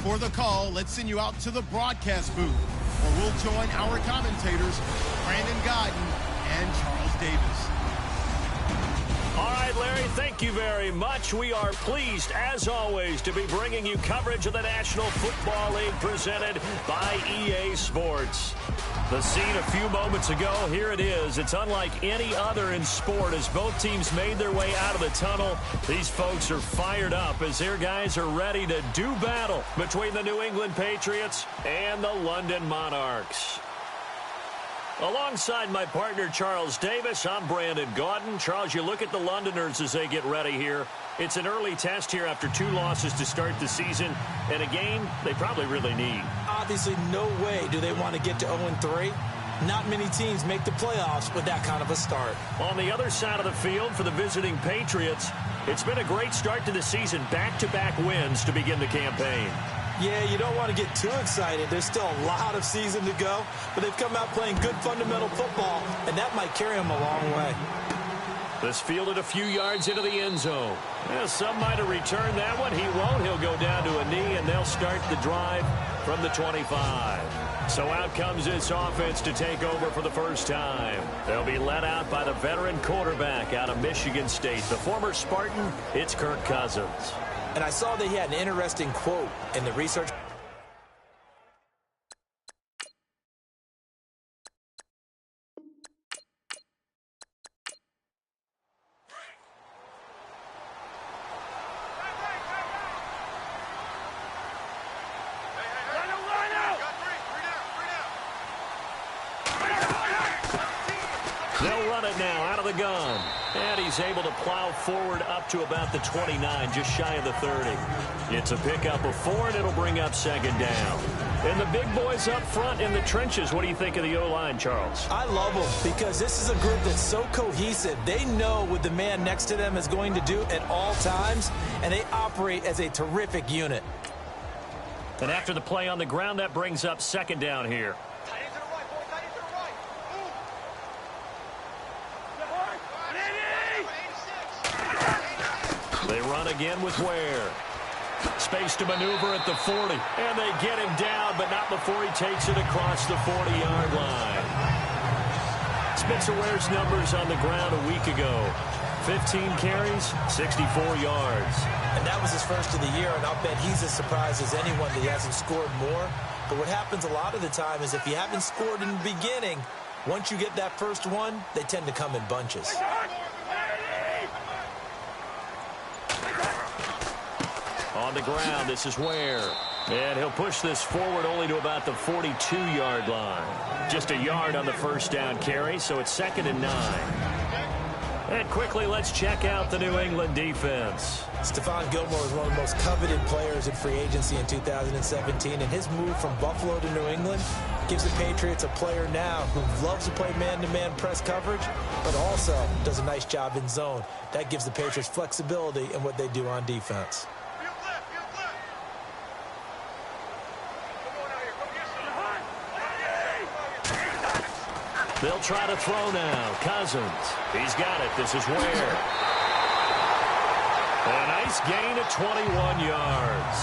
For the call, let's send you out to the broadcast booth, where we'll join our commentators, Brandon Godden and Charles Davis. All right, Larry, thank you very much. We are pleased, as always, to be bringing you coverage of the National Football League presented by EA Sports. The scene a few moments ago, here it is. It's unlike any other in sport as both teams made their way out of the tunnel. These folks are fired up as their guys are ready to do battle between the New England Patriots and the London Monarchs. Alongside my partner, Charles Davis, I'm Brandon Godden. Charles, you look at the Londoners as they get ready here. It's an early test here after 2 losses to start the season, and a game they probably really need. Obviously, no way do they want to get to 0-3. Not many teams make the playoffs with that kind of a start. On the other side of the field for the visiting Patriots, it's been a great start to the season. Back-to-back wins to begin the campaign. Yeah, you don't want to get too excited. There's still a lot of season to go, but they've come out playing good fundamental football, and that might carry them a long way. This fielded a few yards into the end zone. Yeah, some might have returned that one. He won't. He'll go down to a knee, and they'll start the drive from the 25. So out comes this offense to take over for the first time. They'll be led out by the veteran quarterback out of Michigan State. The former Spartan, it's Kirk Cousins. And I saw that he had an interesting quote in the research. They'll run it now out of the gun. And he's able to plow forward up to about the 29, just shy of the 30. It's a pickup of 4, and it'll bring up second down. And the big boys up front in the trenches. What do you think of the O-line, Charles? I love them because this is a group that's so cohesive. They know what the man next to them is going to do at all times, and they operate as a terrific unit. And after the play on the ground, that brings up second down here. They run again with Ware. Space to maneuver at the 40. And they get him down, but not before he takes it across the 40-yard line. Spencer Ware's numbers on the ground a week ago. 15 carries, 64 yards. And that was his first of the year, and I'll bet he's as surprised as anyone that he hasn't scored more. But what happens a lot of the time is if you haven't scored in the beginning, once you get that first one, they tend to come in bunches. On the ground, this is Ware. And he'll push this forward only to about the 42-yard line. Just a yard on the first down carry, so it's 2nd and 9. And quickly, let's check out the New England defense. Stephon Gilmore is one of the most coveted players in free agency in 2017, and his move from Buffalo to New England gives the Patriots a player now who loves to play man-to-man press coverage, but also does a nice job in zone. That gives the Patriots flexibility in what they do on defense. They'll try to throw now. Cousins. He's got it. This is Ware. A nice gain of 21 yards.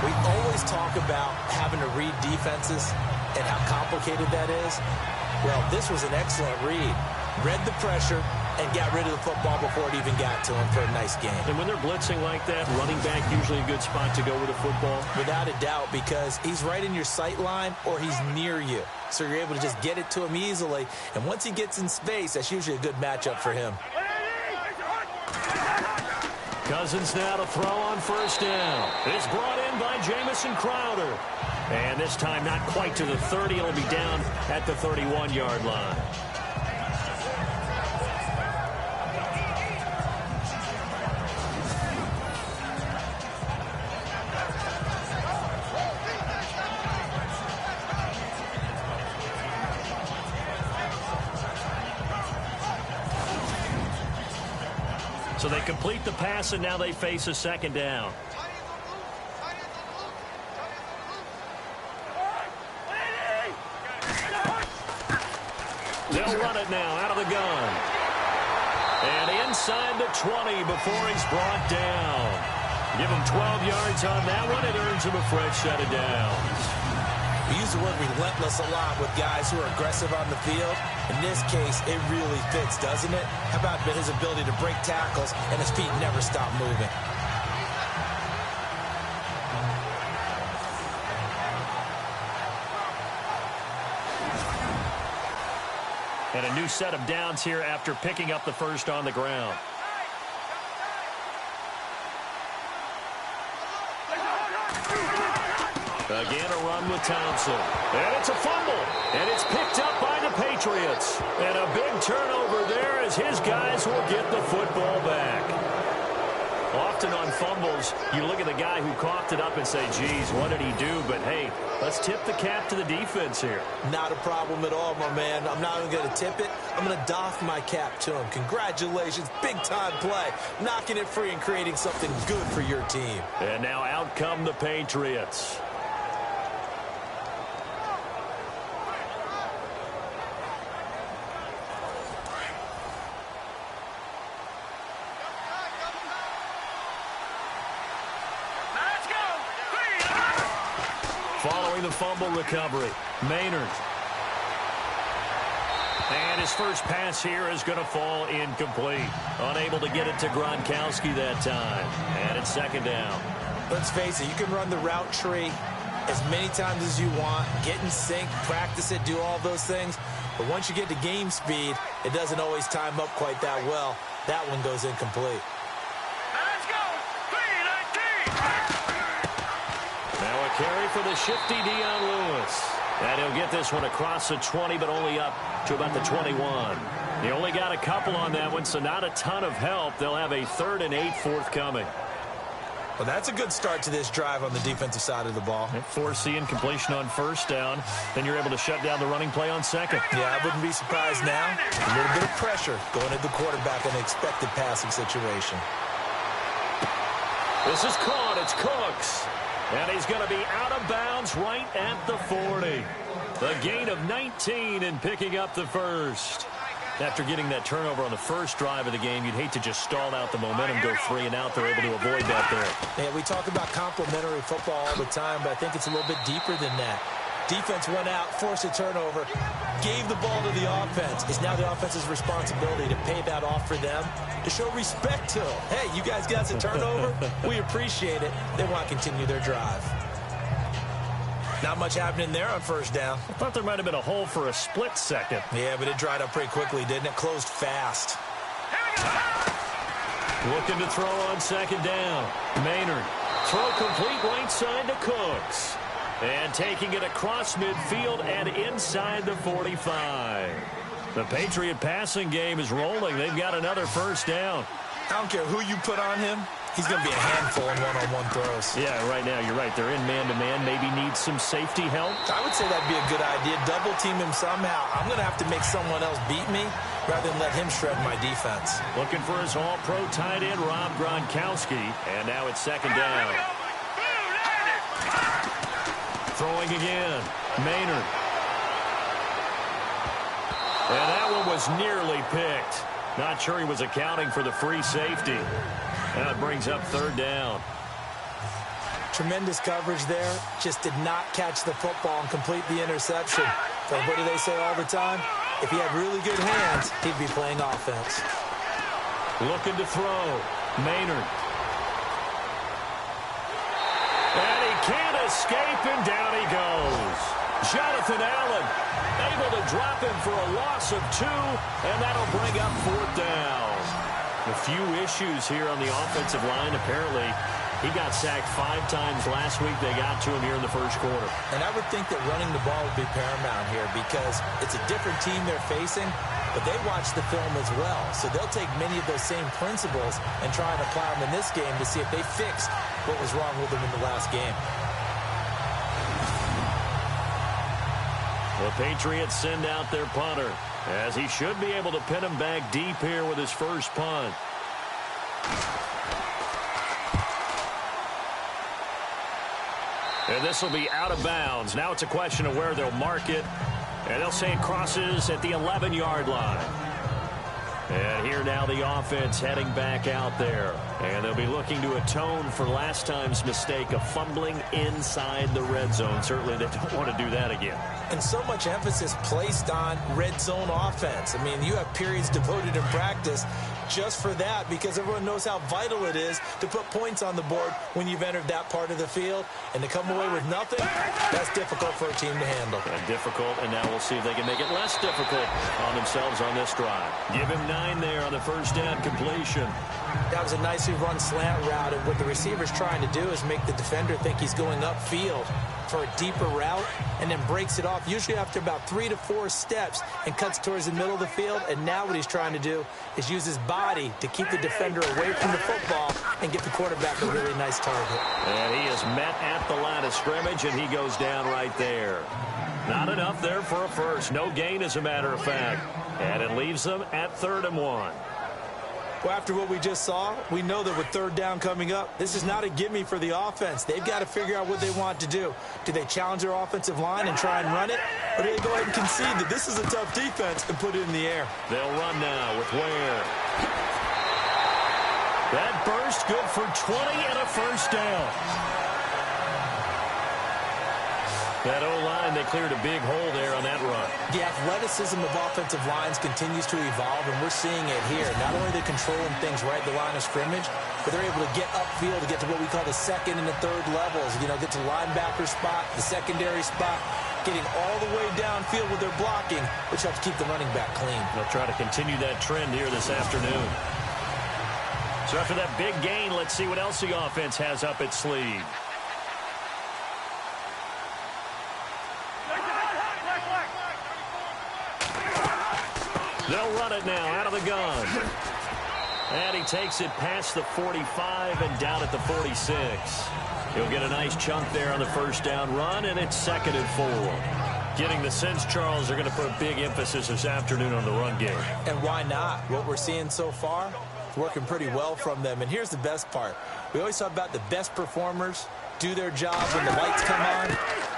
We always talk about having to read defenses and how complicated that is. Well, this was an excellent read. Read the pressure and got rid of the football before it even got to him for a nice game. And when they're blitzing like that, running back usually a good spot to go with the football? Without a doubt, because he's right in your sight line or he's near you. So you're able to just get it to him easily. And once he gets in space, that's usually a good matchup for him. Cousins now to throw on first down. It's brought in by Jamison Crowder. And this time not quite to the 30. It'll be down at the 31-yard line. So they complete the pass, and now they face a second down. They'll run it now out of the gun. And inside the 20 before he's brought down. Give him 12 yards on that one. It earns him a fresh set of downs. We use the word relentless a lot with guys who are aggressive on the field. In this case, it really fits, doesn't it? How about his ability to break tackles and his feet never stop moving? And a new set of downs here after picking up the first on the ground. Again, a run with Thompson. And it's a fumble. And it's picked up by the Patriots. And a big turnover there as his guys will get the football back. Often on fumbles, you look at the guy who coughed it up and say, geez, what did he do? But, hey, let's tip the cap to the defense here. Not a problem at all, my man. I'm not even going to tip it. I'm going to doff my cap to him. Congratulations. Big-time play. Knocking it free and creating something good for your team. And now out come the Patriots. Following the fumble recovery, Maynard. And his first pass here is going to fall incomplete. Unable to get it to Gronkowski that time. And it's second down. Let's face it, you can run the route tree as many times as you want, get in sync, practice it, do all those things. But once you get to game speed, it doesn't always time up quite that well. That one goes incomplete. Now a carry for the shifty Dion Lewis. And he'll get this one across the 20, but only up to about the 21. He only got a couple on that one, so not a ton of help. They'll have a 3rd and 8 forthcoming. Well, that's a good start to this drive on the defensive side of the ball. Forcing completion on first down. Then you're able to shut down the running play on second. Yeah, I wouldn't be surprised now. A little bit of pressure going at the quarterback in an expected passing situation. This is caught. It's Cooks. And he's going to be out of bounds right at the 40. The gain of 19 and picking up the first. After getting that turnover on the first drive of the game, you'd hate to just stall out the momentum, go 3 and out. They're able to avoid that there. Yeah, we talk about complementary football all the time, but I think it's a little bit deeper than that. Defense went out, forced a turnover, gave the ball to the offense. It's now the offense's responsibility to pay that off for them, to show respect to them. Hey, you guys got a turnover? We appreciate it. They want to continue their drive. Not much happening there on first down. I thought there might have been a hole for a split second. Yeah, but it dried up pretty quickly, didn't it? Closed fast. Looking to throw on second down. Maynard. Throw complete right side to Cooks. And taking it across midfield and inside the 45. The Patriot passing game is rolling. They've got another first down. I don't care who you put on him. He's going to be a handful in one-on-one throws. Yeah, right now, you're right. They're in man-to-man. Maybe needs some safety help. I would say that'd be a good idea. Double team him somehow. I'm going to have to make someone else beat me rather than let him shred my defense. Looking for his all-pro tight end, Rob Gronkowski. And now it's second down. Throwing again. Maynard. And that one was nearly picked. Not sure he was accounting for the free safety. That brings up third down. Tremendous coverage there. Just did not catch the football and complete the interception. But what do they say all the time? If he had really good hands, he'd be playing offense. Looking to throw. Maynard. And he can't escape, and down he goes. Jonathan Allen able to drop him for a loss of 2, and that'll bring up fourth down. A few issues here on the offensive line. Apparently, he got sacked 5 times last week. They got to him here in the first quarter. And I would think that running the ball would be paramount here because it's a different team they're facing, but they watch the film as well. So they'll take many of those same principles and try and apply them in this game to see if they fixed what was wrong with them in the last game. The Patriots send out their punter, as he should be able to pin him back deep here with his first punt. And this will be out of bounds. Now it's a question of where they'll mark it. And they'll say it crosses at the 11-yard line. And here now the offense heading back out there. And they'll be looking to atone for last time's mistake of fumbling inside the red zone. Certainly they don't want to do that again. And so much emphasis placed on red zone offense. I mean, you have periods devoted in practice just for that, because everyone knows how vital it is to put points on the board when you've entered that part of the field. And to come away with nothing, that's difficult for a team to handle. And difficult, and now we'll see if they can make it less difficult on themselves on this drive. Give him 9 there on the first down completion. That was a nicely run slant route, and what the receiver's trying to do is make the defender think he's going upfield for a deeper route, and then breaks it off, usually after about 3 to 4 steps, and cuts towards the middle of the field. And now what he's trying to do is use his body to keep the defender away from the football and get the quarterback a really nice target. And he is met at the line of scrimmage, and he goes down right there. Not enough there for a first. No gain, as a matter of fact. And it leaves them at 3rd and 1. Well, after what we just saw, we know that with 3rd down coming up, this is not a gimme for the offense. They've got to figure out what they want to do. Do they challenge their offensive line and try and run it? Or do they go ahead and concede that this is a tough defense and put it in the air? They'll run now with Ware. That burst good for 20 and a first down. That O-line, they cleared a big hole there on that run. The athleticism of offensive lines continues to evolve, and we're seeing it here. Not only are they controlling things right at the line of scrimmage, but they're able to get upfield to get to what we call the 2nd and the 3rd levels. You know, get to the linebacker spot, the secondary spot, getting all the way downfield with their blocking, which helps keep the running back clean. They'll try to continue that trend here this afternoon. So after that big gain, let's see what else the offense has up its sleeve. They'll run it now out of the gun. And he takes it past the 45 and down at the 46. He'll get a nice chunk there on the first down run, and it's 2nd and 4. Getting the sense, Charles, they're going to put a big emphasis this afternoon on the run game. And why not? What we're seeing so far is working pretty well from them. And here's the best part. We always talk about the best performers do their job when the lights come on.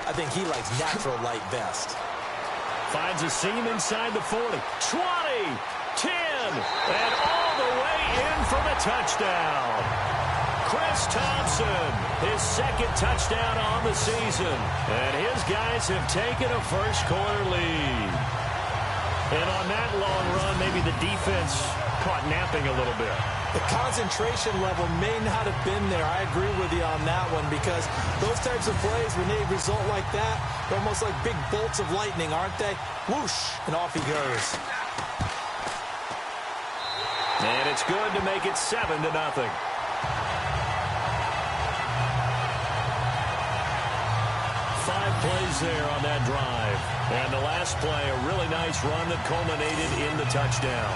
I think he likes natural light best. Finds a seam inside the 40. 20, 10, and all the way in for the touchdown. Chris Thompson, his 2nd touchdown on the season. And his guys have taken a first-quarter lead. And on that long run, maybe the defense caught napping a little bit. The concentration level may not have been there. I agree with you on that one, because those types of plays, when they result like that, they're almost like big bolts of lightning, aren't they? Whoosh, and off he goes. And it's good to make it 7-0. 5 plays there on that drive. And the last play, a really nice run that culminated in the touchdown.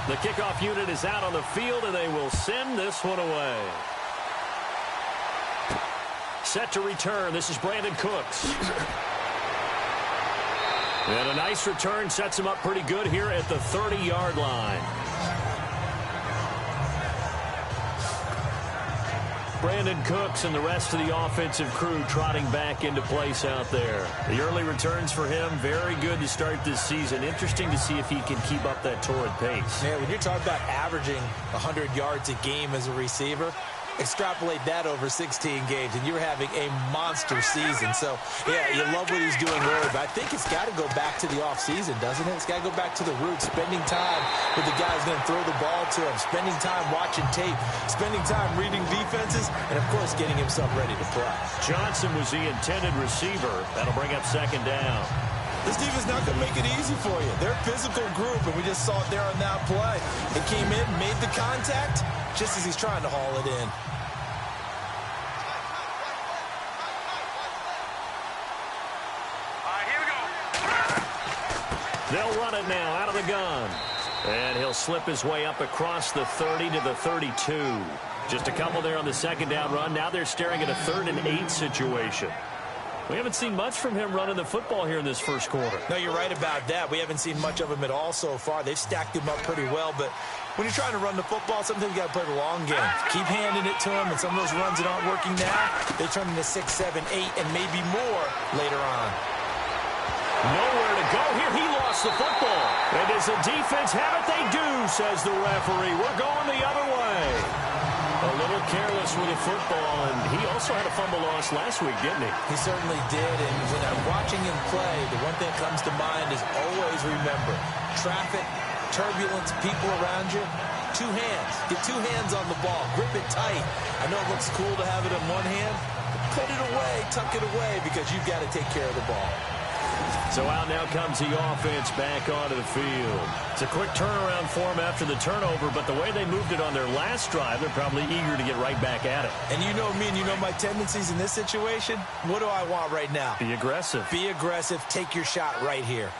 The kickoff unit is out on the field, and they will send this one away. Set to return. This is Brandon Cooks. And a nice return sets him up pretty good here at the 30-yard line. Brandon Cooks and the rest of the offensive crew trotting back into place out there. The early returns for him, very good to start this season. Interesting to see if he can keep up that torrid pace. Man, when you're talking about averaging 100 yards a game as a receiver, extrapolate that over 16 games, and you're having a monster season. So, yeah, you love what he's doing early, but I think it's got to go back to the offseason, doesn't it? It's got to go back to the roots, spending time with the guys going to throw the ball to him, spending time watching tape, spending time reading defenses, and, of course, getting himself ready to play. Johnson was the intended receiver. That'll bring up 2nd down. This defense not going to make it easy for you. They're a physical group, and we just saw it there on that play. They came in, made the contact, just as he's trying to haul it in. They'll run it now out of the gun. And he'll slip his way up across the 30 to the 32. Just a couple there on the 2nd down run. Now they're staring at a 3rd and 8 situation. We haven't seen much from him running the football here in this first quarter. No, you're right about that. We haven't seen much of him at all so far. They've stacked him up pretty well, but when you're trying to run the football, sometimes you got to play the long game. Keep handing it to him, and some of those runs that aren't working now, they turn into 6, 7, 8, and maybe more later on. Nowhere to go here. He lost the football. And does the defense have it? They do, says the referee. We're going the other way. A little careless with the football, and he also had a fumble loss last week, didn't he? He certainly did, and when I'm watching him play, the one thing that comes to mind is always remember, traffic, turbulence, people around you, two hands. Get two hands on the ball. Grip it tight. I know it looks cool to have it in one hand, but put it away, tuck it away, because you've got to take care of the ball. So out now comes the offense back onto the field. It's a quick turnaround for them after the turnover, but the way they moved it on their last drive, they're probably eager to get right back at it. And you know me and you know my tendencies in this situation. What do I want right now? Be aggressive. Be aggressive. Take your shot right here.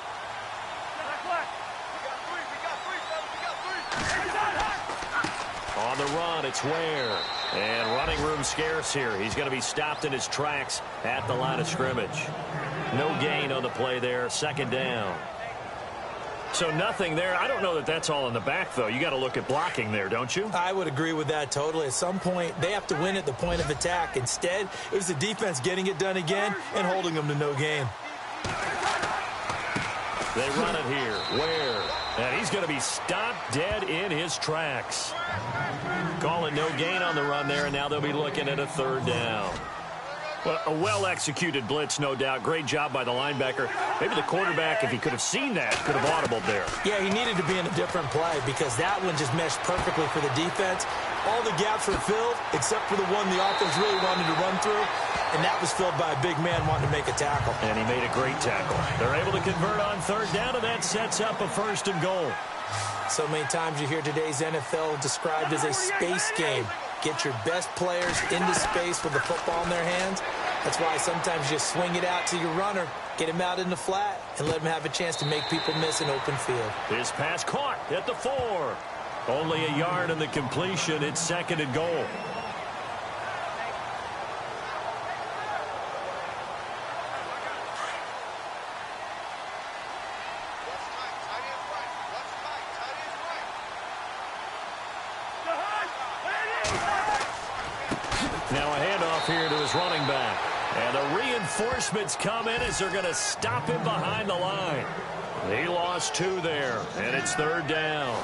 On the run, it's Ware. And running room scarce here. He's going to be stopped in his tracks at the line of scrimmage. No gain on the play there. Second down. So nothing there. I don't know that that's all in the back, though. You got to look at blocking there, don't you? I would agree with that totally. At some point, they have to win at the point of attack. Instead, it was the defense getting it done again and holding them to no gain. They run it here. Ware. And he's going to be stopped dead in his tracks. Calling no gain on the run there, and now they'll be looking at a third down. Well, a well-executed blitz, no doubt. Great job by the linebacker. Maybe the quarterback, if he could have seen that, could have audibled there. Yeah, he needed to be in a different play because that one just meshed perfectly for the defense. All the gaps were filled except for the one the offense really wanted to run through, and that was filled by a big man wanting to make a tackle. And he made a great tackle. They're able to convert on third down, and that sets up a first and goal. So many times you hear today's NFL described as a space game. Get your best players into space with the football in their hands. That's why sometimes you swing it out to your runner, get him out in the flat, and let him have a chance to make people miss an open field. His pass caught at the 4. Only a yard in the completion. It's second and goal. Now a handoff here to his running back. And the reinforcements come in as they're going to stop him behind the line. He lost 2 there, and it's third down.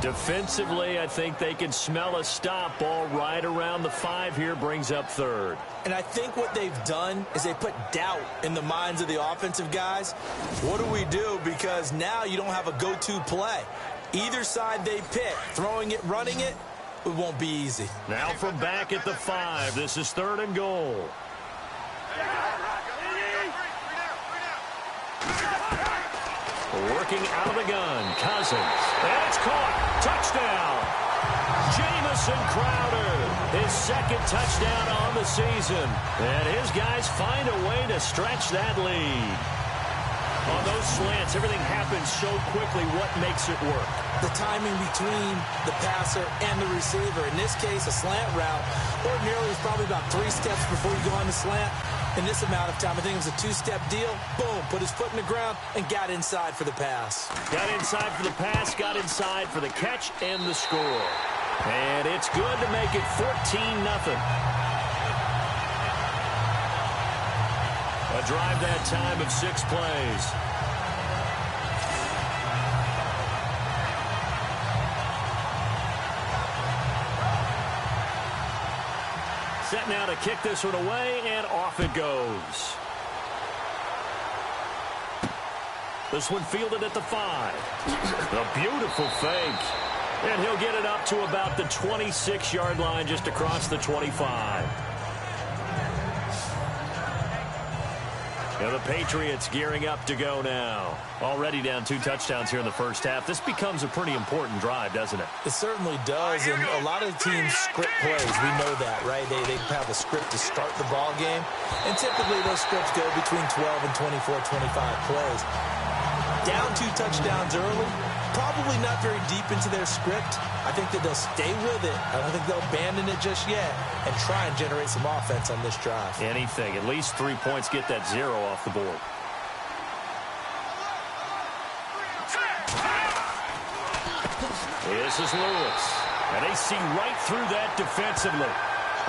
Defensively, I think they can smell a stop. Ball right around the 5 here, brings up third. And I think what they've done is they put doubt in the minds of the offensive guys. What do we do? Because now you don't have a go-to play. Either side they pick, throwing it, running it, it won't be easy. Now from back at the 5, this is third and goal. Working out of the gun, Cousins. And it's caught. Touchdown. Jamison Crowder. His second touchdown on the season. And his guys find a way to stretch that lead. On those slants, everything happens so quickly. What makes it work? The timing between the passer and the receiver. In this case, a slant route. Ordinarily, it's probably about 3 steps before you go on the slant. In this amount of time, I think it was a 2-step deal. Boom, put his foot in the ground and got inside for the pass. Got inside for the pass, got inside for the catch and the score. And it's good to make it 14-0. A drive that time of 6 plays. Set now to kick this one away, and off it goes. This one fielded at the 5. A beautiful fake. And he'll get it up to about the 26-yard line, just across the 25. And the Patriots gearing up to go now. Already down 2 touchdowns here in the first half. This becomes a pretty important drive, doesn't it? It certainly does, and a lot of the teams script plays. We know that, right? They have a script to start the ball game, and typically those scripts go between 12 and 24, 25 plays. Down 2 touchdowns early, probably not very deep into their script. I think that they'll stay with it. I don't think they'll abandon it just yet and try and generate some offense on this drive. Anything. At least 3 points, get that 0 off the board. This is Lewis. And they see right through that defensively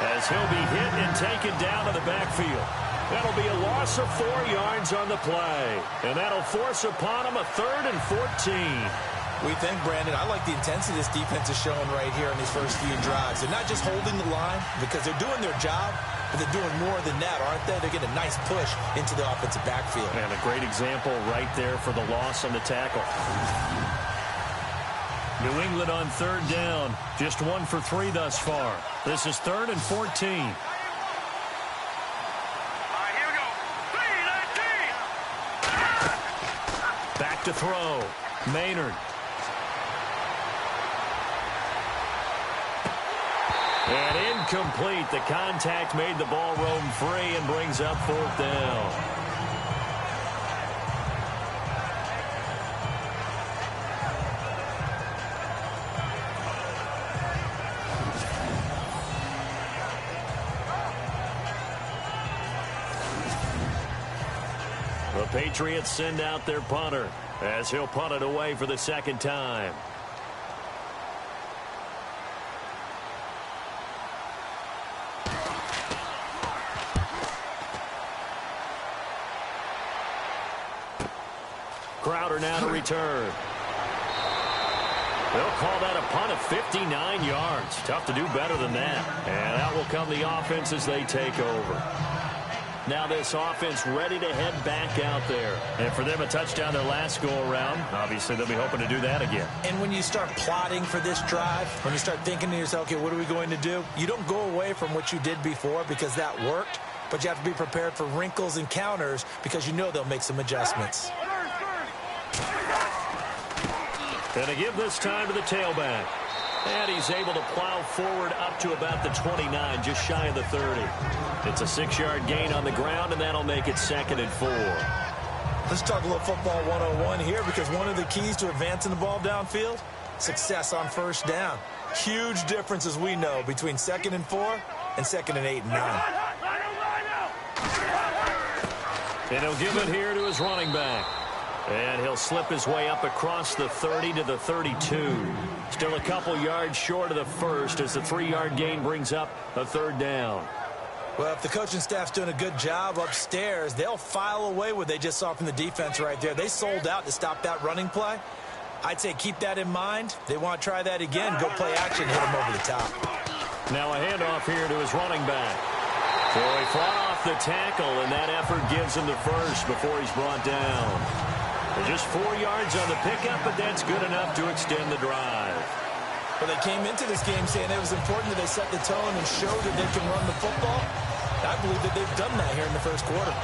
as he'll be hit and taken down to the backfield. That'll be a loss of 4 yards on the play. And that'll force upon him a 3rd and 14. We think, Brandon, I like the intensity this defense is showing right here in these first few drives. They're not just holding the line because they're doing their job, but they're doing more than that, aren't they? They're getting a nice push into the offensive backfield. And a great example right there for the loss on the tackle. New England on 3rd down. Just 1 for 3 thus far. This is 3rd and 14. Back to throw. Maynard. And incomplete. The contact made the ball roam free and brings up 4th down. The Patriots send out their punter as he'll punt it away for the 2nd time. Crowder now to return. They'll call that a punt of 59 yards. Tough to do better than that. And out will come the offense as they take over. Now this offense ready to head back out there. And for them, a touchdown their last go-around. Obviously, they'll be hoping to do that again. And when you start plotting for this drive, when you start thinking to yourself, okay, what are we going to do? You don't go away from what you did before because that worked. But you have to be prepared for wrinkles and counters because you know they'll make some adjustments. And to give this time to the tailback. And he's able to plow forward up to about the 29, just shy of the 30. It's a 6-yard gain on the ground, and that'll make it 2nd and 4. Let's talk a little football 101 here, because one of the keys to advancing the ball downfield, success on 1st down. Huge difference, as we know, between 2nd and 4 and 2nd and 8 and 9. And he'll give it here to his running back. And he'll slip his way up across the 30 to the 32. Still a couple yards short of the first as the 3-yard gain brings up a 3rd down. Well, if the coaching staff's doing a good job upstairs, they'll file away what they just saw from the defense right there. They sold out to stop that running play. I'd say keep that in mind. They want to try that again. Go play action, hit them over the top. Now a handoff here to his running back. So he fought off the tackle, and that effort gives him the first before he's brought down. Just 4 yards on the pickup, but that's good enough to extend the drive. Well, they came into this game saying it was important that they set the tone and show that they can run the football. I believe that they've done that here in the first quarter.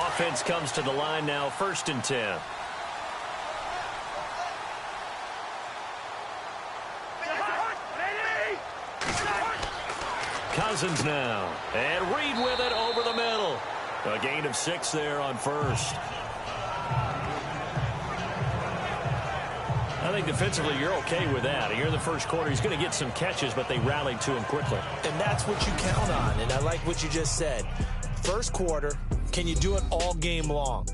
Offense comes to the line now, 1st and 10. Cousins now. And Reed with it over the middle. A gain of 6 there on 1st. I think defensively you're okay with that. Here in the first quarter, he's going to get some catches, but they rallied to him quickly. And that's what you count on. And I like what you just said. First quarter, can you do it all game long?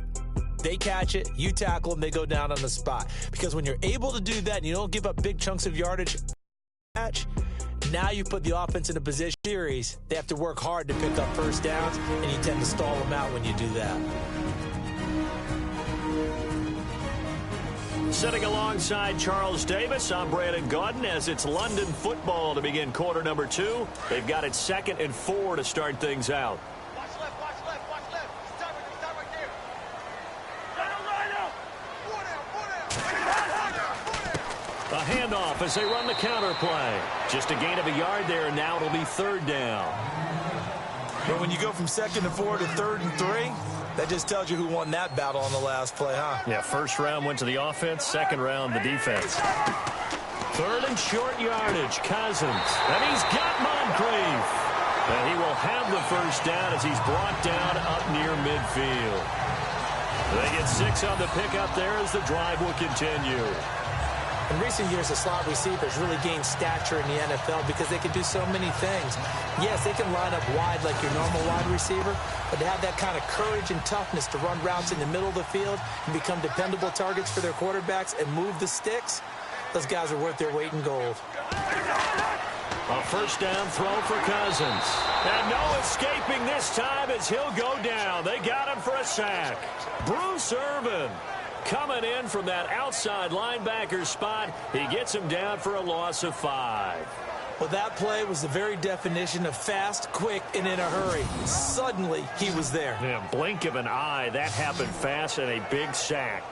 They catch it, you tackle them, they go down on the spot. Because when you're able to do that and you don't give up big chunks of yardage, now you put the offense in a position series. They have to work hard to pick up 1st downs, and you tend to stall them out when you do that. Sitting alongside Charles Davis, I'm Brandon Gaudin as it's London football to begin quarter number 2. They've got it 2nd and 4 to start things out. Watch left, watch left, watch left. Start right there. A handoff as they run the counter play. Just a gain of a yard there, and now it'll be 3rd down. But when you go from 2nd and 4 to 3rd and 3, that just tells you who won that battle on the last play, huh? Yeah, 1st round went to the offense, 2nd round the defense. 3rd and short yardage, Cousins. And he's got Moncrief. And he will have the 1st down as he's brought down up near midfield. They get 6 on the pickup there as the drive will continue. In recent years, the slot receivers really gained stature in the NFL because they can do so many things. Yes, they can line up wide like your normal wide receiver, but to have that kind of courage and toughness to run routes in the middle of the field and become dependable targets for their quarterbacks and move the sticks, those guys are worth their weight in gold. A first down throw for Cousins. And no escaping this time as he'll go down. They got him for a sack. Bruce Irvin coming in from that outside linebacker spot. He gets him down for a loss of 5. Well, that play was the very definition of fast, quick, and in a hurry. Suddenly, he was there. Yeah, blink of an eye. That happened fast and a big sack.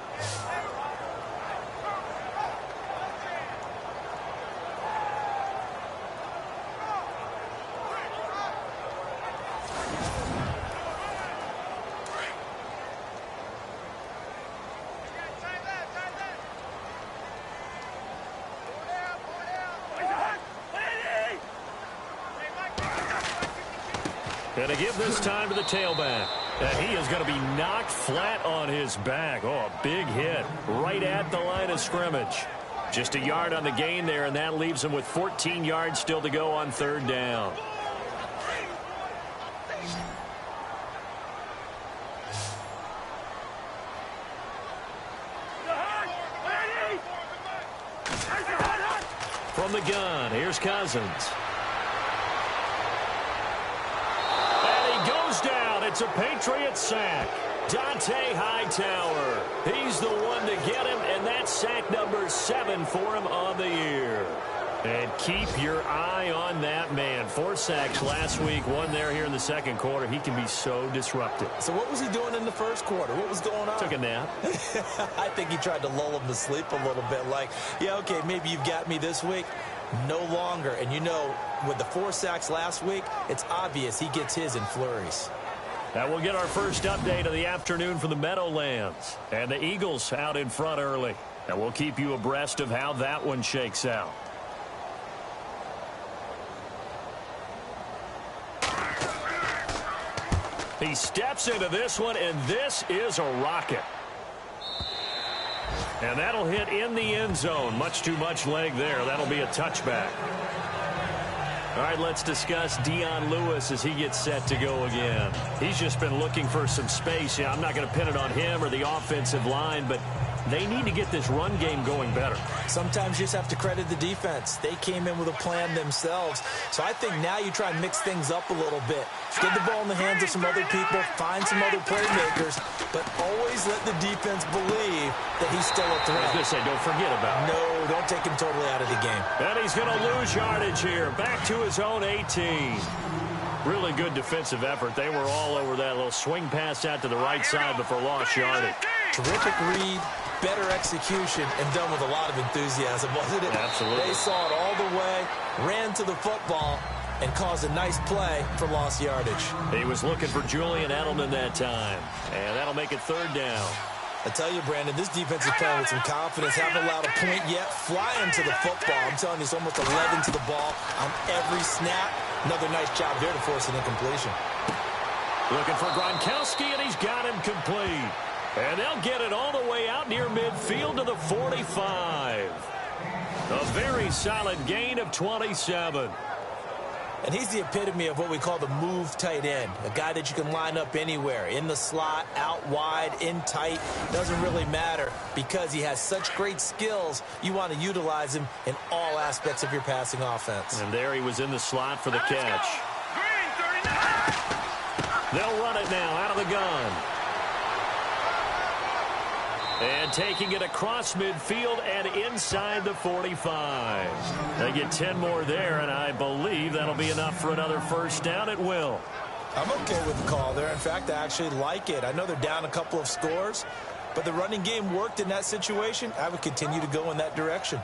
Going to give this time to the tailback. And he is going to be knocked flat on his back. Oh, a big hit right at the line of scrimmage. Just a yard on the gain there, and that leaves him with 14 yards still to go on third down. From the gun, here's Cousins. Down. It's a Patriots sack. Dante Hightower. He's the one to get him, and that's sack number 7 for him on the year. And keep your eye on that man. 4 sacks last week, 1 there here in the second quarter. He can be so disruptive. So what was he doing in the first quarter? What was going on? Took a nap. I think he tried to lull him to sleep a little bit. Like, yeah, okay, maybe you've got me this week. No longer. And you know, with the 4 sacks last week, it's obvious he gets his in flurries. Now we'll get our first update of the afternoon from the Meadowlands. And the Eagles out in front early. And we'll keep you abreast of how that one shakes out. He steps into this one, and this is a rocket. And that'll hit in the end zone. Much too much leg there. That'll be a touchback. All right, let's discuss Dion Lewis as he gets set to go again. He's just been looking for some space. Yeah, I'm not going to pin it on him or the offensive line, but they need to get this run game going better. Sometimes you just have to credit the defense. They came in with a plan themselves. So I think now you try and mix things up a little bit. Get the ball in the hands of some other people, find some other playmakers, but always let the defense believe that he's still a threat. I was going to say, don't forget about it. No, don't take him totally out of the game. And he's going to lose yardage here. Back to his own 18. Really good defensive effort. They were all over that little swing pass out to the right side before lost yardage. Terrific read, better execution, and done with a lot of enthusiasm, wasn't it? Absolutely. They saw it all the way, ran to the football, and caused a nice play for lost yardage. He was looking for Julian Edelman that time, and that'll make it third down. I tell you, Brandon, this defense is playing with some confidence. Haven't allowed a point yet. Flying to the football. I'm telling you, it's almost 11 to the ball on every snap. Another nice job there to force an incompletion. Looking for Gronkowski, and he's got him complete. And they'll get it all the way out near midfield to the 45. A very solid gain of 27. And he's the epitome of what we call the move tight end. A guy that you can line up anywhere. In the slot, out wide, in tight. Doesn't really matter because he has such great skills. You want to utilize him in all aspects of your passing offense. And there he was in the slot for the catch. They'll run it now out of the gun. And taking it across midfield and inside the 45. They get 10 more there, and I believe that'll be enough for another first down. It will. I'm okay with the call there. In fact, I actually like it. I know they're down a couple of scores, but the running game worked in that situation. I would continue to go in that direction.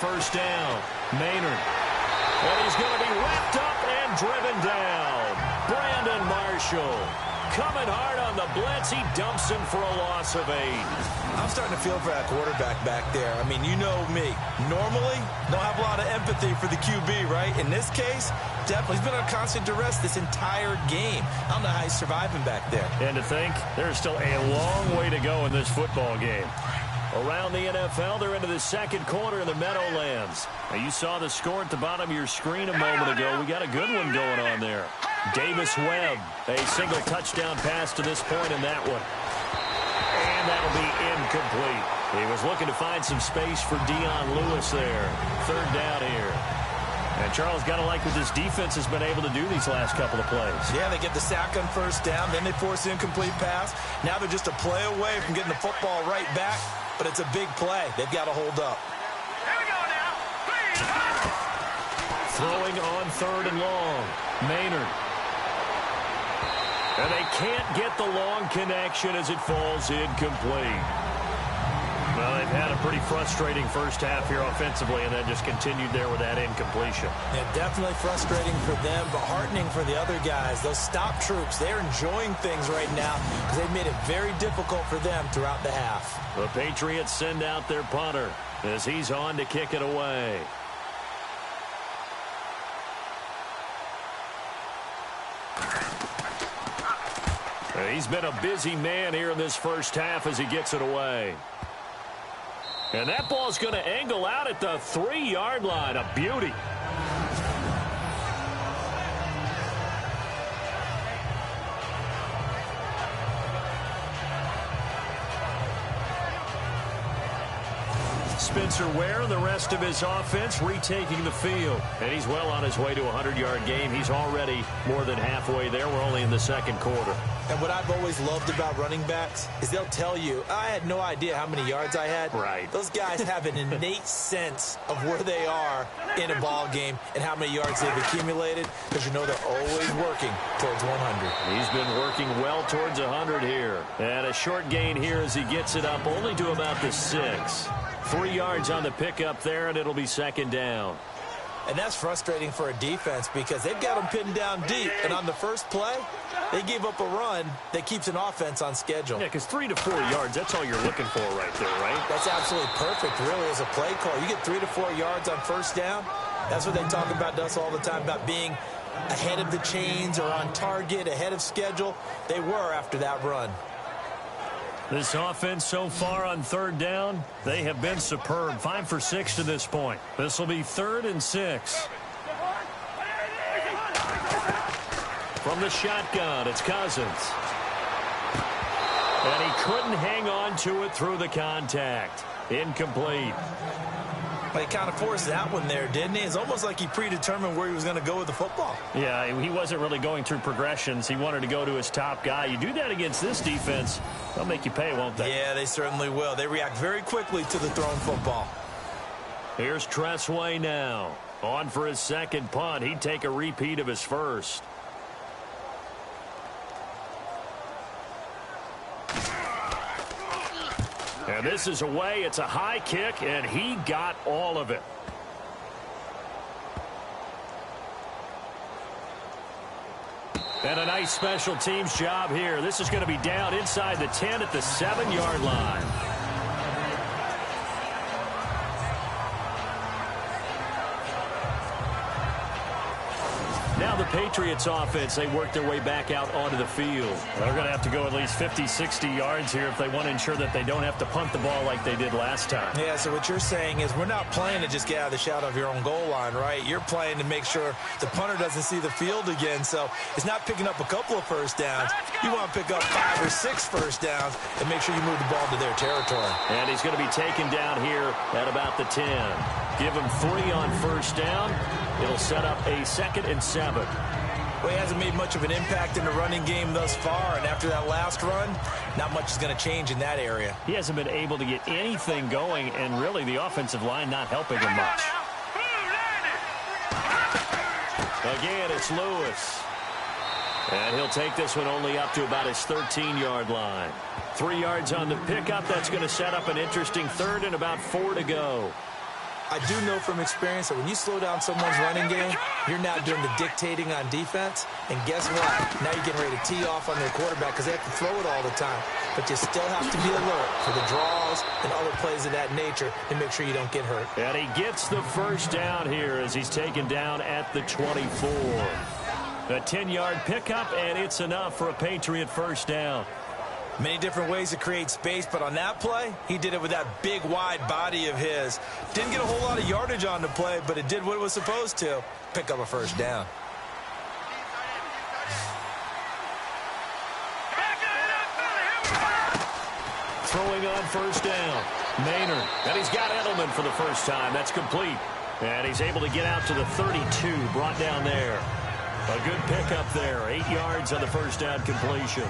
First down, Maynard. And he's going to be wrapped up and driven down. Brandon Marshall coming hard on the blitz. He dumps him for a loss of 8. I'm starting to feel for that quarterback back there. I mean, you know me. Normally, don't have a lot of empathy for the QB, right? In this case, definitely. He's been on constant duress this entire game. I don't know how he's surviving back there. And to think, there's still a long way to go in this football game. Around the NFL, they're into the second quarter in the Meadowlands. Now, you saw the score at the bottom of your screen a moment ago. We got a good one going on there. Davis Webb, a single touchdown pass to this point in that one. And that'll be incomplete. He was looking to find some space for Dion Lewis there. Third down here. And Charles, got to like what this defense has been able to do these last couple of plays. Yeah, they get the sack on first down, then they force an incomplete pass. Now they're just a play away from getting the football right back, but it's a big play. They've got to hold up. Here we go now. Throwing on third and long. Maynard. And they can't get the long connection as it falls incomplete. Well, they've had a pretty frustrating first half here offensively, and then just continued there with that incompletion. Yeah, definitely frustrating for them, but heartening for the other guys. Those stop troops, they're enjoying things right now because they've made it very difficult for them throughout the half. The Patriots send out their punter as he's on to kick it away. He's been a busy man here in this first half as he gets it away. And that ball's going to angle out at the 3-yard line. A beauty. Spencer Ware and the rest of his offense retaking the field. And he's well on his way to a 100-yard game. He's already more than halfway there. We're only in the second quarter. And what I've always loved about running backs is they'll tell you, I had no idea how many yards I had. Right. Those guys have an innate sense of where they are in a ball game and how many yards they've accumulated, because you know they're always working towards 100. He's been working well towards 100 here. And a short gain here as he gets it up only to about the 6. 3 yards on the pickup there, and it'll be second down. And that's frustrating for a defense because they've got them pinned down deep. And on the first play, they gave up a run that keeps an offense on schedule. Yeah, because 3 to 4 yards, that's all you're looking for right there, right? That's absolutely perfect, really, as a play call. You get 3 to 4 yards on first down. That's what they talk about to us all the time, about being ahead of the chains or on target, ahead of schedule. They were after that run. This offense so far on third down, they have been superb. 5 for 6 to this point. This will be 3rd and 6. From the shotgun, it's Cousins. And he couldn't hang on to it through the contact. Incomplete. But he kind of forced that one there, didn't he? It's almost like he predetermined where he was going to go with the football. Yeah, he wasn't really going through progressions. He wanted to go to his top guy. You do that against this defense, they'll make you pay, won't they? Yeah, they certainly will. They react very quickly to the thrown football. Here's Tressway now. On for his second punt. He'd take a repeat of his first. And this is away. It's a high kick, and he got all of it. And a nice special teams job here. This is going to be down inside the 10 at the 7-yard line. Now the Patriots offense, they work their way back out onto the field. They're going to have to go at least 50, 60 yards here if they want to ensure that they don't have to punt the ball like they did last time. Yeah, so what you're saying is we're not playing to just get out of the shadow of your own goal line, right? You're playing to make sure the punter doesn't see the field again. So it's not picking up a couple of first downs. You want to pick up 5 or 6 first downs and make sure you move the ball to their territory. And he's going to be taken down here at about the 10. Give him 3 on first down. It'll set up a 2nd and 7. Well, he hasn't made much of an impact in the running game thus far, and after that last run, not much is going to change in that area. He hasn't been able to get anything going, and really the offensive line not helping him much. Again, it's Lewis. And he'll take this one only up to about his 13-yard line. 3 yards on the pickup. That's going to set up an interesting 3rd and about 4 to go. I do know from experience that when you slow down someone's running game, you're now doing the dictating on defense. And guess what? Now you're getting ready to tee off on their quarterback because they have to throw it all the time. But you still have to be alert for the draws and other plays of that nature to make sure you don't get hurt. And he gets the first down here as he's taken down at the 24. A 10-yard pickup, and it's enough for a Patriot first down. Many different ways to create space, but on that play, he did it with that big, wide body of his. Didn't get a whole lot of yardage on the play, but it did what it was supposed to. Pick up a first down. Throwing on first down. Maynard, and he's got Edelman for the first time. That's complete. And he's able to get out to the 32, brought down there. A good pickup there. 8 yards on the first down completion.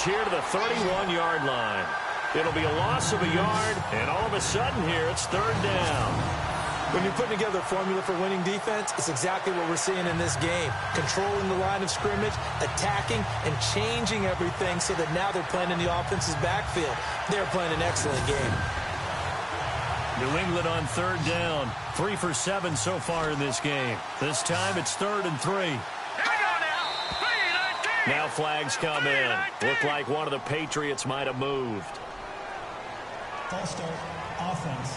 Here to the 31-yard line. It'll be a loss of a yard, and all of a sudden here, it's third down. When you're putting together a formula for winning defense, it's exactly what we're seeing in this game. Controlling the line of scrimmage, attacking, and changing everything so that now they're playing in the offense's backfield. They're playing an excellent game. New England on third down. 3 for 7 so far in this game. This time it's 3rd and 3. Now flags come in. Look like one of the Patriots might have moved. False start, offense.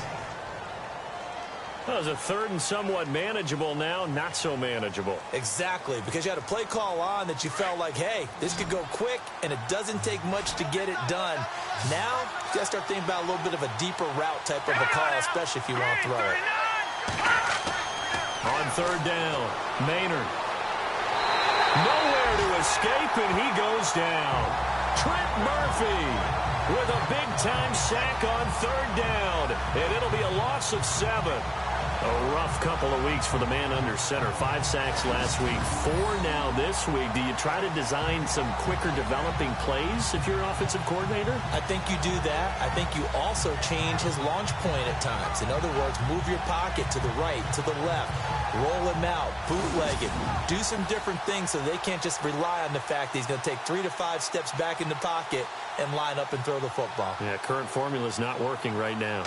That was a 3rd and somewhat manageable, now not so manageable. Exactly, because you had a play call on that you felt like, hey, this could go quick, and it doesn't take much to get it done. Now, you got to start thinking about a little bit of a deeper route type of a call, especially if you want to throw it. On third down, Maynard. Nowhere to escape, and he goes down. Trent Murphy with a big-time sack on third down, and it'll be a loss of 7. A rough couple of weeks for the man under center. 5 sacks last week, 4 now this week. Do you try to design some quicker developing plays if you're an offensive coordinator? I think you do that. I think you also change his launch point at times. In other words, move your pocket to the right, to the left, roll him out, bootleg it, do some different things so they can't just rely on the fact that he's going to take 3 to 5 steps back in the pocket and line up and throw the football. Yeah, current formula is not working right now.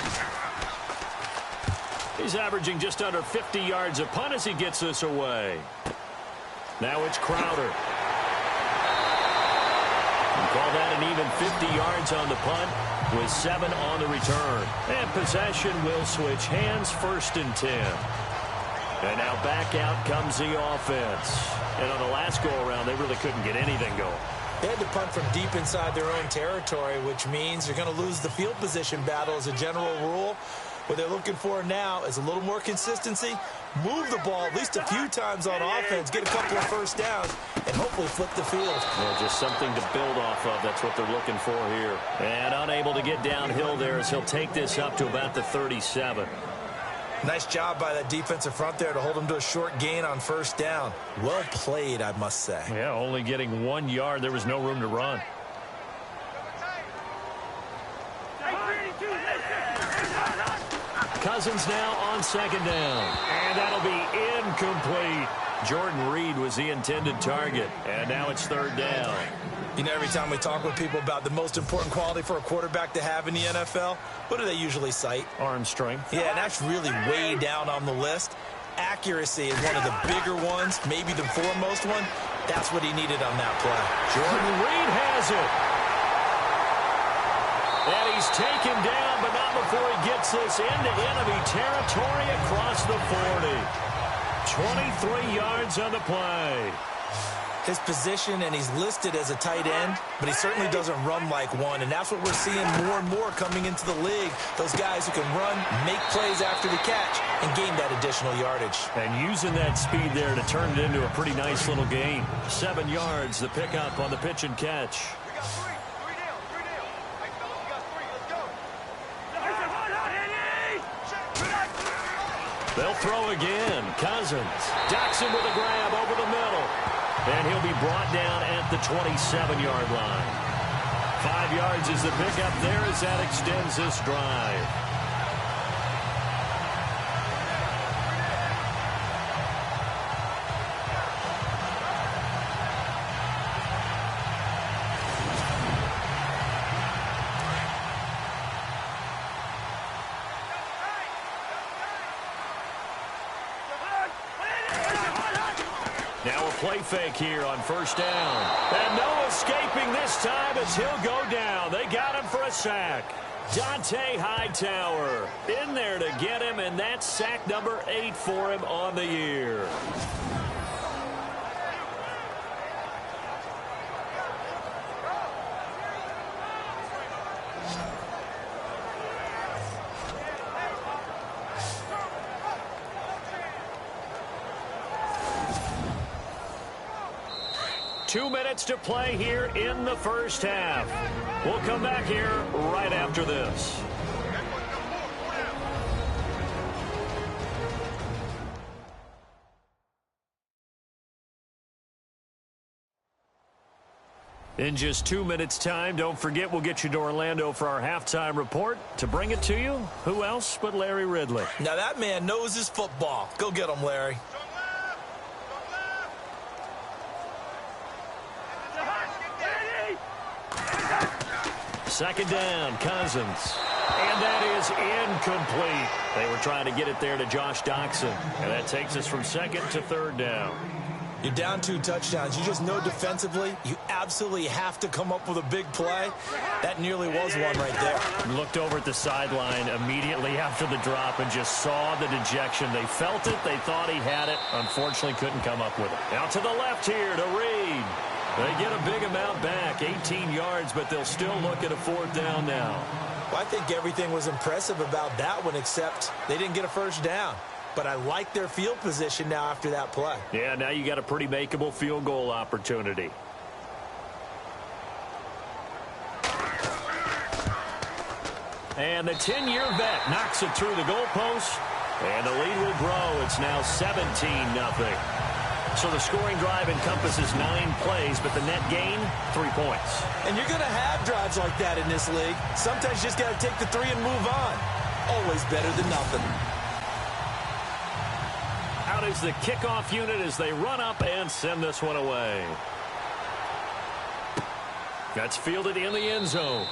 He's averaging just under 50 yards a punt as he gets this away. Now it's Crowder. We call that an even 50 yards on the punt with 7 on the return. And possession will switch hands, 1st and 10. And now back out comes the offense. And on the last go-around, they really couldn't get anything going. They had to punt from deep inside their own territory, which means you're going to lose the field position battle as a general rule. What they're looking for now is a little more consistency, move the ball at least a few times on offense, get a couple of first downs, and hopefully flip the field. Yeah, just something to build off of. That's what they're looking for here. And unable to get downhill there as he'll take this up to about the 37. Nice job by that defensive front there to hold him to a short gain on first down. Well played, I must say. Yeah, only getting 1 yard. There was no room to run. Cousins now on 2nd down. And that'll be incomplete. Jordan Reed was the intended target. And now it's 3rd down. You know, every time we talk with people about the most important quality for a quarterback to have in the NFL, what do they usually cite? Arm strength. Yeah, and that's really way down on the list. Accuracy is one of the bigger ones, maybe the foremost one. That's what he needed on that play. Jordan Reed has it. And he's taken down, but not before he gets this into enemy territory across the 40. 23 yards on the play. His position, and he's listed as a tight end, but he certainly doesn't run like one, and that's what we're seeing more and more coming into the league. Those guys who can run, make plays after the catch, and gain that additional yardage. And using that speed there to turn it into a pretty nice little gain. 7 yards, the pickup on the pitch and catch. We got 3. 3 down. 3 down. Hey, fellas, we got 3. Let's go. They'll throw again. Cousins. Jackson with a grab over the middle. And he'll be brought down at the 27-yard line. 5 yards is the pickup there as that extends this drive. Now a play fake here on first down. And no escaping this time as he'll go down. They got him for a sack. Dante Hightower in there to get him, and that's sack number 8 for him on the year. Two minutes to play here in the first half. We'll come back here right after this. In just 2 minutes' time, don't forget we'll get you to Orlando for our halftime report. To bring it to you, who else but Larry Ridley? Now that man knows his football. Go get him, Larry. Second down, Cousins. And that is incomplete. They were trying to get it there to Josh Doxson. And that takes us from second to third down. You're down 2 touchdowns. You just know defensively you absolutely have to come up with a big play. That nearly was one right there. Looked over at the sideline immediately after the drop and just saw the dejection. They felt it. They thought he had it. Unfortunately, couldn't come up with it. Now to the left here to Reed. They get a big amount back, 18 yards, but they'll still look at a fourth down now. Well, I think everything was impressive about that one, except they didn't get a first down. But I like their field position now after that play. Yeah, now you got a pretty makeable field goal opportunity. And the 10-year vet knocks it through the goalpost, and the lead will grow. It's now 17-0. So the scoring drive encompasses 9 plays, but the net gain, 3 points. And you're going to have drives like that in this league. Sometimes you just got to take the 3 and move on. Always better than nothing. Out is the kickoff unit as they run up and send this one away. That's fielded in the end zone.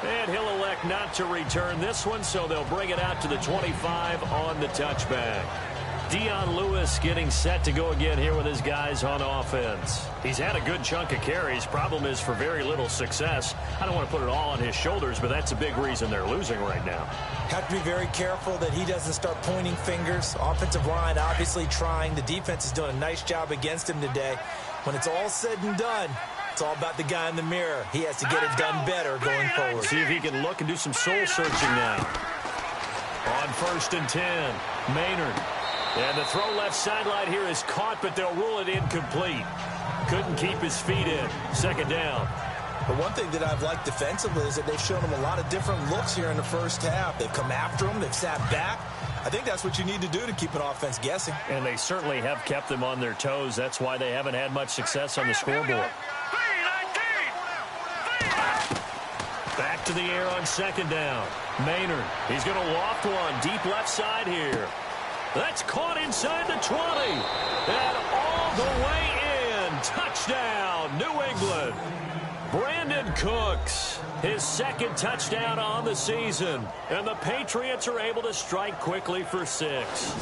And he'll elect not to return this one, so they'll bring it out to the 25 on the touchback. Dion Lewis getting set to go again here with his guys on offense. He's had a good chunk of carries. Problem is for very little success. I don't want to put it all on his shoulders, but that's a big reason they're losing right now. Have to be very careful that he doesn't start pointing fingers. Offensive line obviously trying. The defense is doing a nice job against him today. When it's all said and done, it's all about the guy in the mirror. He has to get it done better going forward. See if he can look and do some soul searching now. On 1st and 10, Maynard. And the throw left sideline here is caught, but they'll rule it incomplete. Couldn't keep his feet in. Second down. But one thing that I've liked defensively is that they've shown him a lot of different looks here in the first half. They've come after him. They've sat back. I think that's what you need to do to keep an offense guessing. And they certainly have kept them on their toes. That's why they haven't had much success on the scoreboard. Back to the air on second down. Maynard. He's going to loft one deep left side here. That's caught inside the 20. And all the way in. Touchdown, New England. Brandon Cooks, his second touchdown on the season. And the Patriots are able to strike quickly for 6.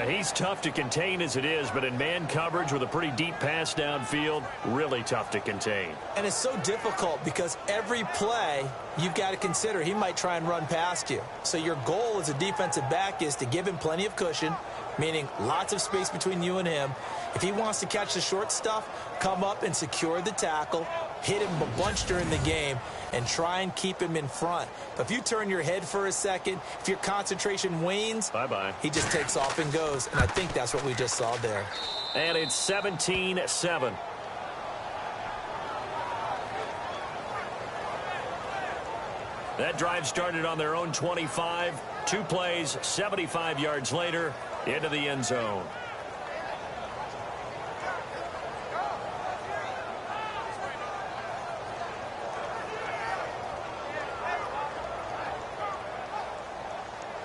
He's tough to contain as it is, but in man coverage with a pretty deep pass downfield, really tough to contain. And it's so difficult because every play you've got to consider he might try and run past you. So your goal as a defensive back is to give him plenty of cushion, meaning lots of space between you and him. If he wants to catch the short stuff, come up and secure the tackle, hit him a bunch during the game, and try and keep him in front. But if you turn your head for a second, if your concentration wanes, bye-bye. He just takes off and goes. And I think that's what we just saw there. And it's 17-7. That drive started on their own 25. 2 plays, 75 yards later, into the end zone.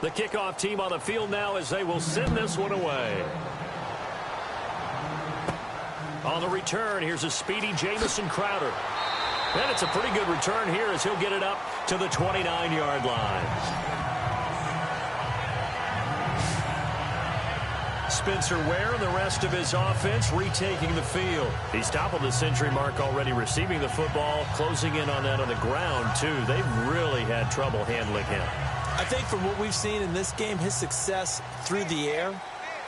The kickoff team on the field now as they will send this one away. On the return, here's a speedy Jamison Crowder. And it's a pretty good return here as he'll get it up to the 29-yard line. Spencer Ware and the rest of his offense retaking the field. He's toppled the century mark already receiving the football, closing in on that on the ground, too. They've really had trouble handling him. I think from what we've seen in this game, his success through the air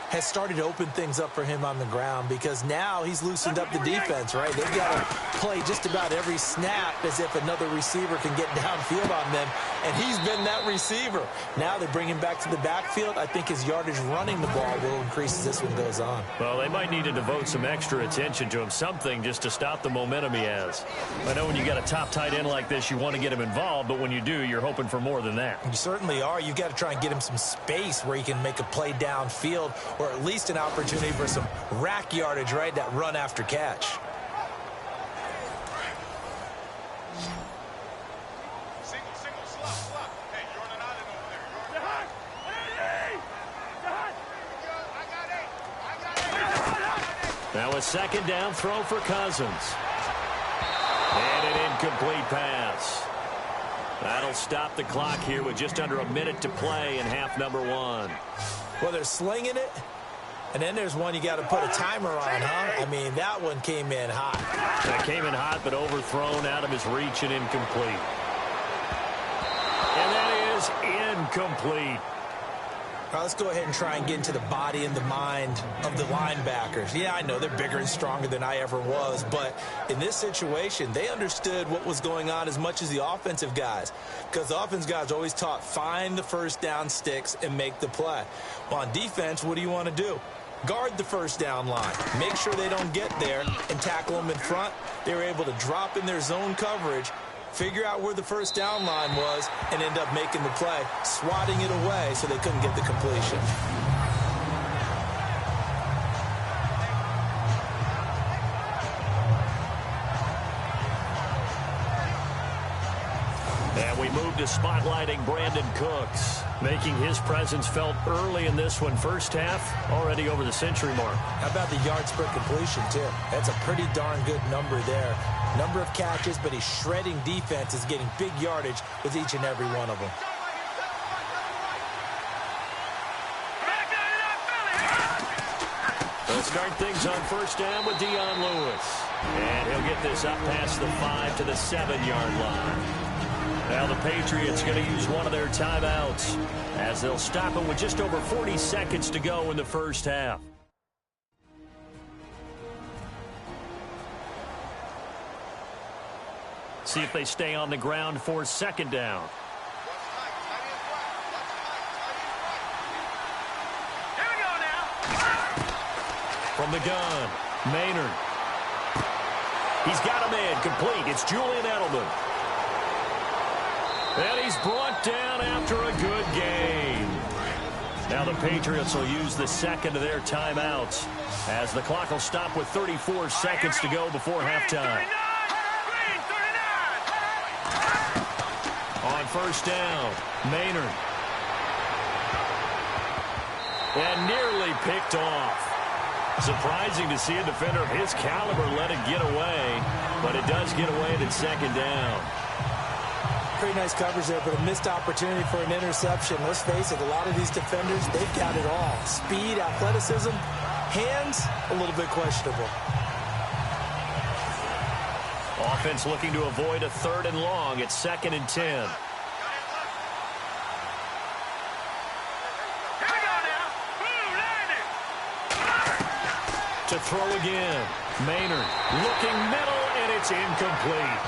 has started to open things up for him on the ground because now he's loosened up the defense, right? They've got to play just about every snap as if another receiver can get downfield on them, and he's been that receiver. Now they bring him back to the backfield. I think his yardage running the ball will increase as this one goes on. Well, they might need to devote some extra attention to him, something just to stop the momentum he has. I know when you got a top tight end like this, you want to get him involved, but when you do, you're hoping for more than that. You certainly are. You've got to try and get him some space where he can make a play downfield, or at least an opportunity for some rack yardage, right? That run after catch. Single slot. Hey, you're on an island over there. I got it. Now a second down throw for Cousins. And an incomplete pass. That'll stop the clock here with just under a minute to play in half number 1. Well, they're slinging it, and then there's one you got to put a timer on, huh? I mean, that one came in hot. That came in hot, but overthrown out of his reach and incomplete. And that is incomplete. All right, let's go ahead and try and get into the body and the mind of the linebackers. Yeah, I know they're bigger and stronger than I ever was, but in this situation, they understood what was going on as much as the offensive guys, because the offensive guys always taught find the first down sticks and make the play. Well, on defense, what do you want to do? Guard the first down line. Make sure they don't get there and tackle them in front. They were able to drop in their zone coverage, figure out where the first down line was, and end up making the play, swatting it away so they couldn't get the completion. And we move to spotlighting Brandon Cooks, making his presence felt early in this one. First half, already over the century mark. How about the yards per completion, too? That's a pretty darn good number there. Number of catches, but he's shredding defenses, getting big yardage with each and every one of them. They'll start things on first down with Dion Lewis. And he'll get this up past the 5 to the 7-yard line. Now the Patriots going to use one of their timeouts as they'll stop it with just over 40 seconds to go in the first half. See if they stay on the ground for second down. Here we go now. From the gun, Maynard. He's got a man complete. It's Julian Edelman. And he's brought down after a good game. Now the Patriots will use the second of their timeouts as the clock will stop with 34 seconds to go before halftime. On first down, Maynard. And nearly picked off. Surprising to see a defender of his caliber let it get away, but it does get away at second down. Pretty nice coverage there, but a missed opportunity for an interception. Let's face it, a lot of these defenders, they've got it all. Speed, athleticism, hands, a little bit questionable. Offense looking to avoid a 3rd and long. It's 2nd and 10. To throw again. Maynard looking middle, and it's incomplete.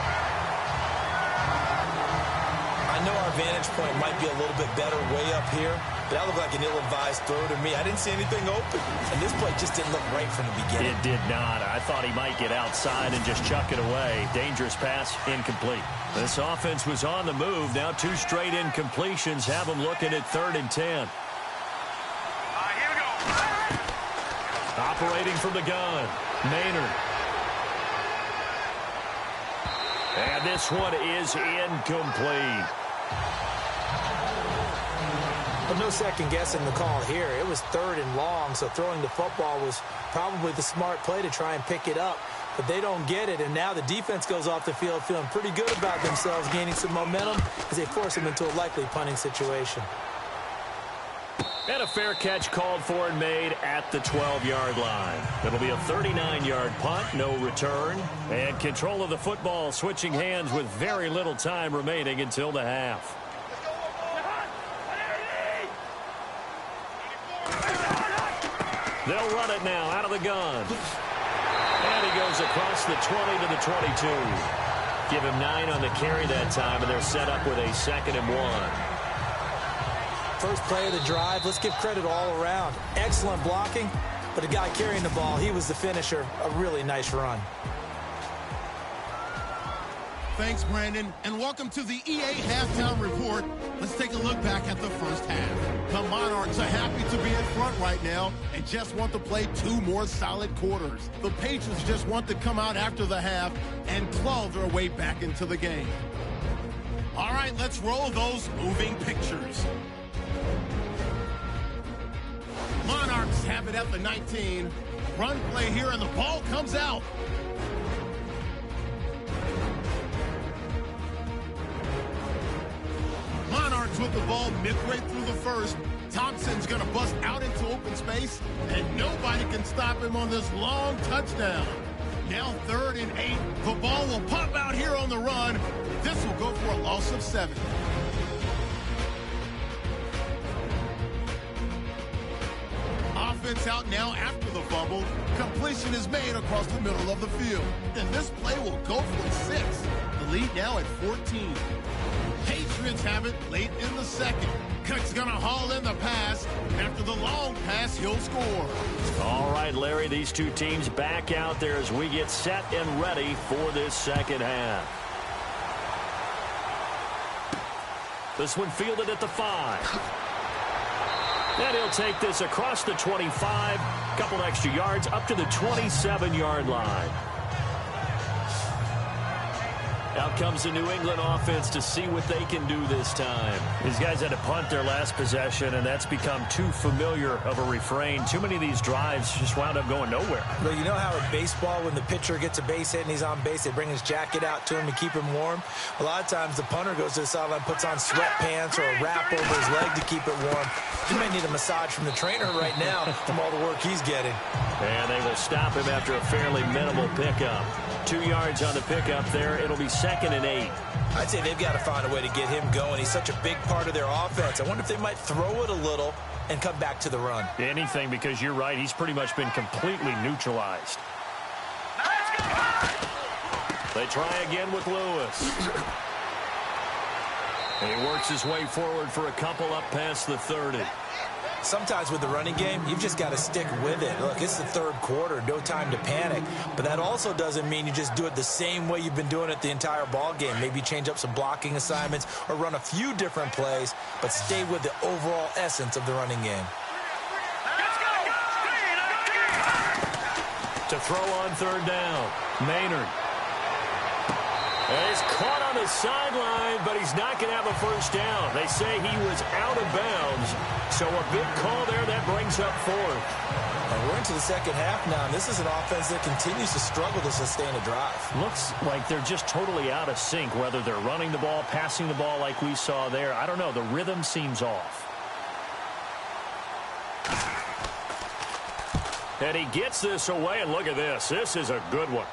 I know our vantage point might be a little bit better way up here, but that looked like an ill-advised throw to me. I didn't see anything open, and this play just didn't look right from the beginning. It did not. I thought he might get outside and just chuck it away. Dangerous pass, incomplete. This offense was on the move. Now 2 straight incompletions have them looking at 3rd and 10. Here we go. Operating from the gun, Maynard. And this one is incomplete. But no second guessing the call here. It was 3rd and long, so throwing the football was probably the smart play to try and pick it up. But they don't get it, and now the defense goes off the field feeling pretty good about themselves, gaining some momentum as they force them into a likely punting situation. And a fair catch called for and made at the 12-yard line. It'll be a 39-yard punt, no return. And control of the football switching hands with very little time remaining until the half. They'll run it now out of the gun. And he goes across the 20 to the 22. Give him 9 on the carry that time, and they're set up with a 2nd and 1. First play of the drive, let's give credit all around. Excellent blocking, but the guy carrying the ball, he was the finisher. A really nice run. Thanks, Brandon, and welcome to the EA Halftime Report. Let's take a look back at the first half. The Monarchs are happy to be in front right now and just want to play 2 more solid quarters. The Patriots just want to come out after the half and claw their way back into the game. All right, let's roll those moving pictures. Monarchs have it at the 19. Run play here, and the ball comes out. Monarchs with the ball midway through the first. Thompson's going to bust out into open space, and nobody can stop him on this long touchdown. Now 3rd and 8. The ball will pop out here on the run. This will go for a loss of 7. Offense out now after the fumble. Completion is made across the middle of the field. And this play will go for 6. The lead now at 14. Patriots have it late in the second. Cook's going to haul in the pass. After the long pass, he'll score. All right, Larry, these 2 teams back out there as we get set and ready for this second half. This one fielded at the 5. And he'll take this across the 25, couple extra yards up to the 27-yard line. Out comes the New England offense to see what they can do this time. These guys had to punt their last possession, and that's become too familiar of a refrain. Too many of these drives just wound up going nowhere. Well, you know how in baseball, when the pitcher gets a base hit and he's on base, they bring his jacket out to him to keep him warm? A lot of times the punter goes to the sideline, puts on sweatpants or a wrap over his leg to keep it warm. He may need a massage from the trainer right now from all the work he's getting. And they will stop him after a fairly minimal pickup. 2 yards on the pickup there. It'll be 2nd and 8. I'd say they've got to find a way to get him going. He's such a big part of their offense. I wonder if they might throw it a little and come back to the run. Anything, because you're right. He's pretty much been completely neutralized. They try again with Lewis. And he works his way forward for a couple up past the 30. Sometimes with the running game, you've just got to stick with it. Look, it's the 3rd quarter, no time to panic. But that also doesn't mean you just do it the same way you've been doing it the entire ball game. Maybe change up some blocking assignments or run a few different plays, but stay with the overall essence of the running game. To throw on 3rd down, Maynard. And he's caught on the sideline, but he's not going to have a first down. They say he was out of bounds. So a big call there that brings up 4th. And we're into the second half now, and this is an offense that continues to struggle to sustain a drive. Looks like they're just totally out of sync, whether they're running the ball, passing the ball like we saw there. I don't know. The rhythm seems off. And he gets this away, and look at this. This is a good one.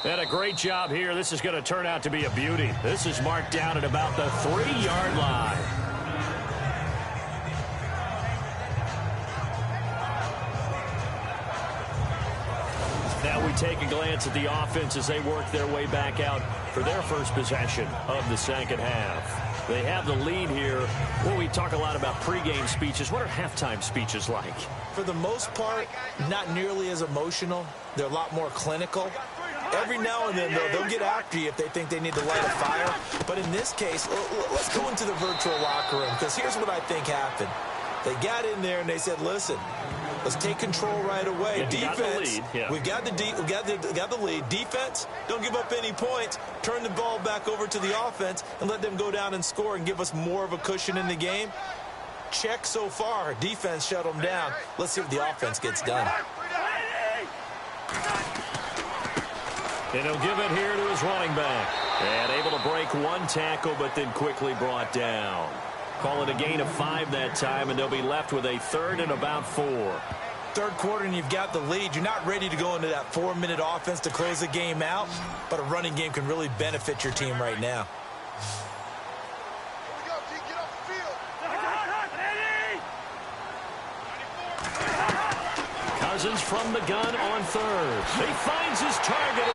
And a great job here. This is going to turn out to be a beauty. This is marked down at about the 3-yard line. Now we take a glance at the offense. offense as they work their way back out for their first possession of the second half. They have the lead here. Well, we talk a lot about pregame speeches. What are halftime speeches like? For the most part, not nearly as emotional. They're a lot more clinical. Every now and then, though, they'll get after you if they think they need to light a fire. But in this case, let's go into the virtual locker room, because here's what I think happened. They got in there and they said, listen, let's take control right away. Defense, we've got the lead. Defense, don't give up any points. Turn the ball back over to the offense and let them go down and score and give us more of a cushion in the game. Check so far. Defense shut them down. Let's see if the offense gets done. And he'll give it here to his running back. And able to break one tackle, but then quickly brought down. Call it a gain of 5 that time, and they'll be left with a 3rd and about 4. Third quarter, and you've got the lead. You're not ready to go into that 4-minute offense to close the game out, but a running game can really benefit your team right now. Cousins from the gun on 3rd. He finds his target.